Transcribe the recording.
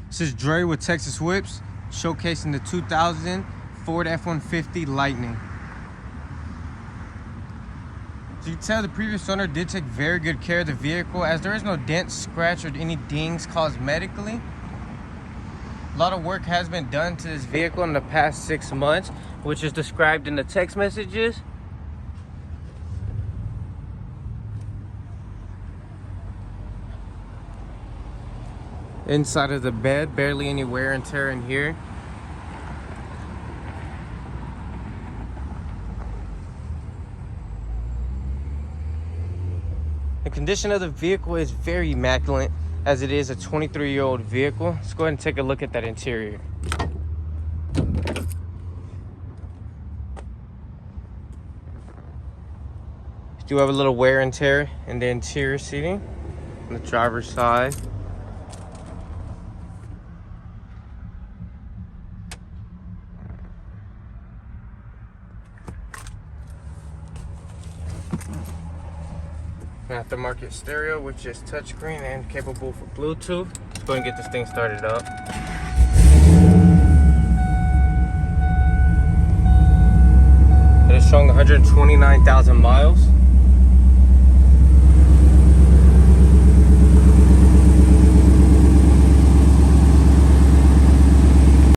This is Dre with Texas Whips, showcasing the 2000 Ford F-150 Lightning. So you can tell the previous owner did take very good care of the vehicle, as there is no dent, scratch, or any dings cosmetically. A lot of work has been done to this vehicle in the past 6 months, which is described in the text messages. Inside of the bed, barely any wear and tear in here. The condition of the vehicle is very immaculate, as it is a 23-year-old vehicle. Let's go ahead and take a look at that interior. You do have a little wear and tear in the interior seating on the driver's side. Aftermarket stereo, which is touchscreen and capable for Bluetooth. Let's go ahead and get this thing started up. It is showing 129,000 miles.